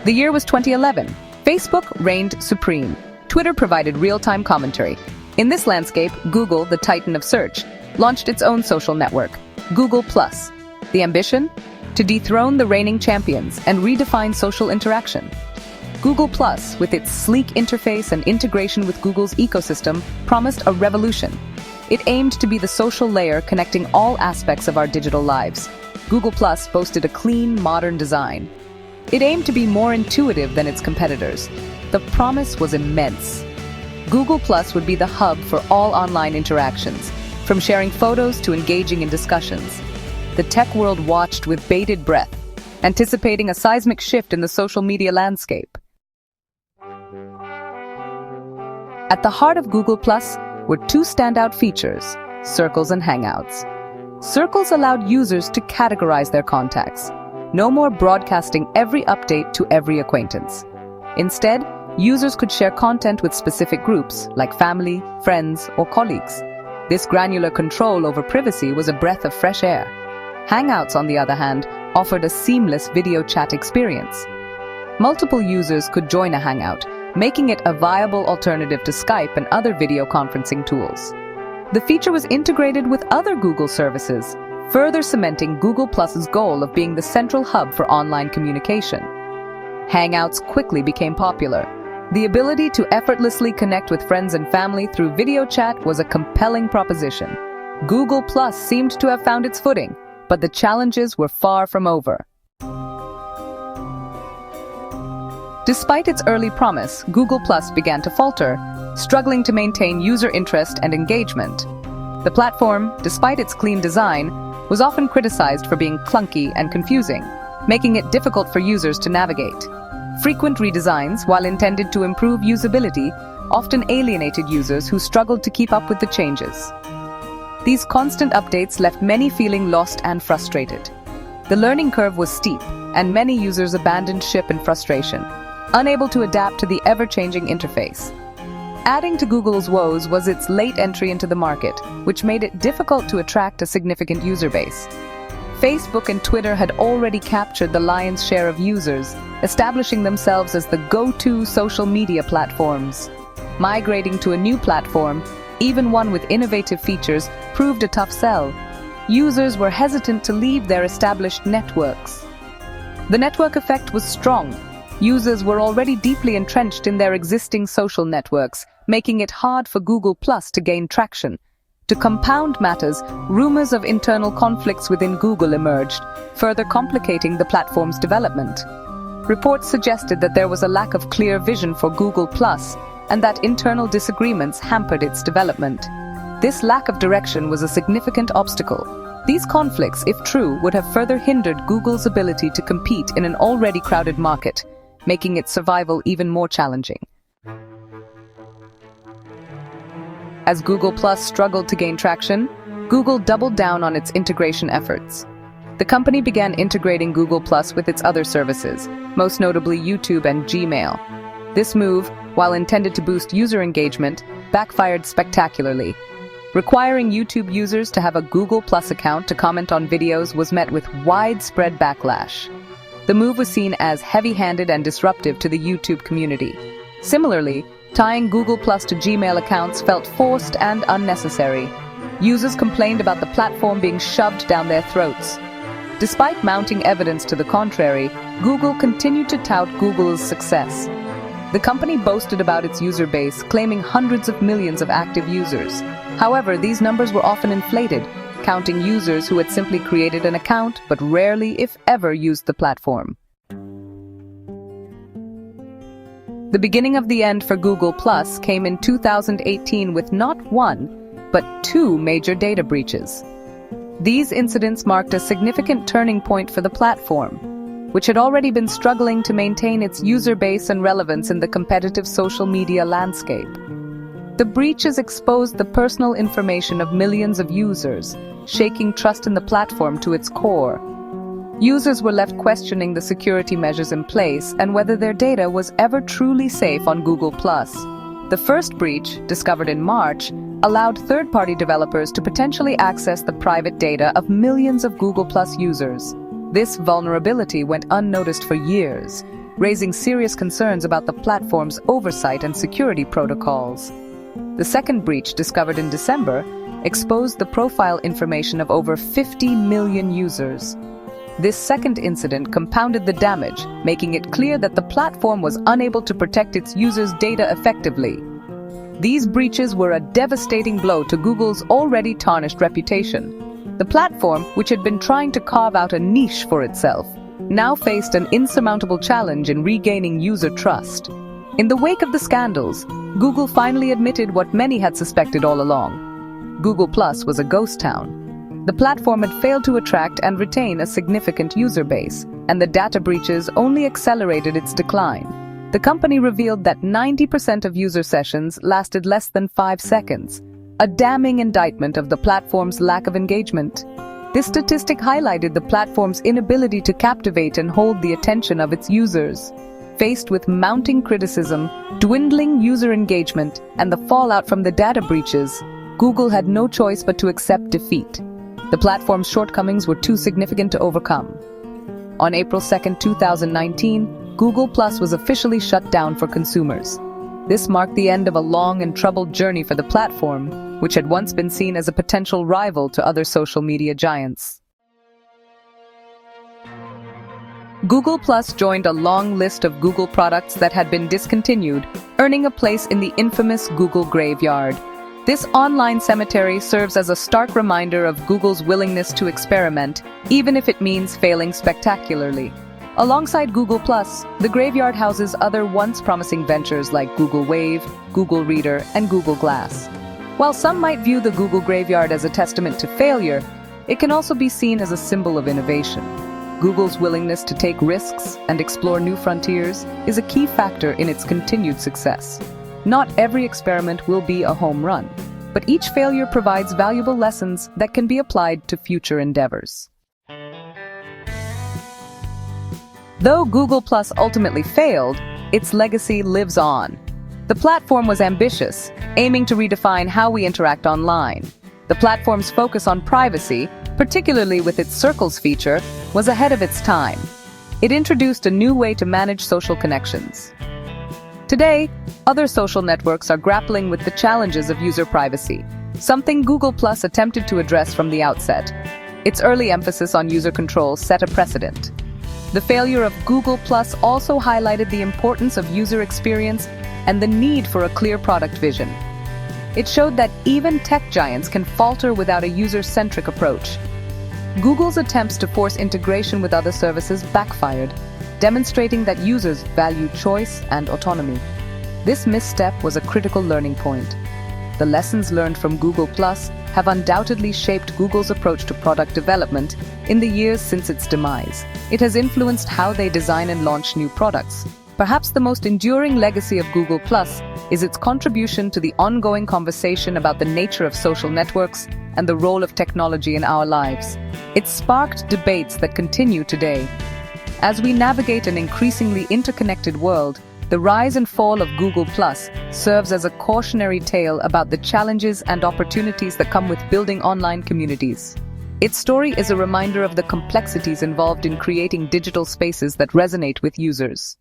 The year was 2011. Facebook reigned supreme. Twitter provided real-time commentary. In this landscape, Google, the titan of search, launched its own social network, Google+. The ambition? To dethrone the reigning champions and redefine social interaction. Google+, with its sleek interface and integration with Google's ecosystem, promised a revolution. It aimed to be the social layer connecting all aspects of our digital lives. Google+ boasted a clean, modern design. It aimed to be more intuitive than its competitors. The promise was immense. Google+ would be the hub for all online interactions, from sharing photos to engaging in discussions. The tech world watched with bated breath, anticipating a seismic shift in the social media landscape. At the heart of Google+ were two standout features, Circles and Hangouts. Circles allowed users to categorize their contacts. No more broadcasting every update to every acquaintance. Instead, users could share content with specific groups, like family, friends, or colleagues. This granular control over privacy was a breath of fresh air. Hangouts, on the other hand, offered a seamless video chat experience. Multiple users could join a Hangout, making it a viable alternative to Skype and other video conferencing tools. The feature was integrated with other Google services, further cementing Google+'s goal of being the central hub for online communication. Hangouts quickly became popular. The ability to effortlessly connect with friends and family through video chat was a compelling proposition. Google+ seemed to have found its footing, but the challenges were far from over. Despite its early promise, Google+ began to falter, struggling to maintain user interest and engagement. The platform, despite its clean design, was often criticized for being clunky and confusing, making it difficult for users to navigate. Frequent redesigns, while intended to improve usability, often alienated users who struggled to keep up with the changes. These constant updates left many feeling lost and frustrated. The learning curve was steep, and many users abandoned ship in frustration, unable to adapt to the ever-changing interface. Adding to Google's woes was its late entry into the market, which made it difficult to attract a significant user base. Facebook and Twitter had already captured the lion's share of users, establishing themselves as the go-to social media platforms. Migrating to a new platform, even one with innovative features, proved a tough sell. Users were hesitant to leave their established networks. The network effect was strong. Users were already deeply entrenched in their existing social networks, making it hard for Google+ to gain traction. To compound matters, rumors of internal conflicts within Google emerged, further complicating the platform's development. Reports suggested that there was a lack of clear vision for Google+, and that internal disagreements hampered its development. This lack of direction was a significant obstacle. These conflicts, if true, would have further hindered Google's ability to compete in an already crowded market, making its survival even more challenging. As Google+ struggled to gain traction, Google doubled down on its integration efforts. The company began integrating Google+ with its other services, most notably YouTube and Gmail. This move, while intended to boost user engagement, backfired spectacularly. Requiring YouTube users to have a Google+ account to comment on videos was met with widespread backlash. The move was seen as heavy-handed and disruptive to the YouTube community. Similarly, tying Google+ to Gmail accounts felt forced and unnecessary. Users complained about the platform being shoved down their throats. Despite mounting evidence to the contrary, Google continued to tout Google's success. The company boasted about its user base, claiming hundreds of millions of active users. However, these numbers were often inflated, counting users who had simply created an account but rarely, if ever, used the platform. The beginning of the end for Google+ came in 2018 with not one, but two major data breaches. These incidents marked a significant turning point for the platform, which had already been struggling to maintain its user base and relevance in the competitive social media landscape. The breaches exposed the personal information of millions of users, shaking trust in the platform to its core. Users were left questioning the security measures in place and whether their data was ever truly safe on Google+. The first breach, discovered in March, allowed third-party developers to potentially access the private data of millions of Google+ users. This vulnerability went unnoticed for years, raising serious concerns about the platform's oversight and security protocols. The second breach, discovered in December, exposed the profile information of over 50 million users. This second incident compounded the damage, making it clear that the platform was unable to protect its users' data effectively. These breaches were a devastating blow to Google's already tarnished reputation. The platform, which had been trying to carve out a niche for itself, now faced an insurmountable challenge in regaining user trust. In the wake of the scandals, Google finally admitted what many had suspected all along. Google Plus was a ghost town. The platform had failed to attract and retain a significant user base, and the data breaches only accelerated its decline. The company revealed that 90% of user sessions lasted less than 5 seconds, a damning indictment of the platform's lack of engagement. This statistic highlighted the platform's inability to captivate and hold the attention of its users. Faced with mounting criticism, dwindling user engagement, and the fallout from the data breaches, Google had no choice but to accept defeat. The platform's shortcomings were too significant to overcome. On April 2, 2019, Google Plus was officially shut down for consumers. This marked the end of a long and troubled journey for the platform, which had once been seen as a potential rival to other social media giants. Google Plus joined a long list of Google products that had been discontinued, earning a place in the infamous Google Graveyard. This online cemetery serves as a stark reminder of Google's willingness to experiment, even if it means failing spectacularly. Alongside Google Plus, the graveyard houses other once promising ventures like Google Wave, Google Reader, and Google Glass. While some might view the Google Graveyard as a testament to failure, it can also be seen as a symbol of innovation. Google's willingness to take risks and explore new frontiers is a key factor in its continued success. Not every experiment will be a home run, but each failure provides valuable lessons that can be applied to future endeavors. Though Google Plus ultimately failed, its legacy lives on. The platform was ambitious, aiming to redefine how we interact online. The platform's focus on privacy, particularly with its Circles feature, was ahead of its time. It introduced a new way to manage social connections. Today, other social networks are grappling with the challenges of user privacy, something Google Plus attempted to address from the outset. Its early emphasis on user control set a precedent. The failure of Google Plus also highlighted the importance of user experience and the need for a clear product vision. It showed that even tech giants can falter without a user-centric approach. Google's attempts to force integration with other services backfired, demonstrating that users value choice and autonomy. This misstep was a critical learning point. The lessons learned from Google Plus have undoubtedly shaped Google's approach to product development in the years since its demise. It has influenced how they design and launch new products. Perhaps the most enduring legacy of Google Plus is its contribution to the ongoing conversation about the nature of social networks and the role of technology in our lives. It sparked debates that continue today. As we navigate an increasingly interconnected world, the rise and fall of Google Plus serves as a cautionary tale about the challenges and opportunities that come with building online communities. Its story is a reminder of the complexities involved in creating digital spaces that resonate with users.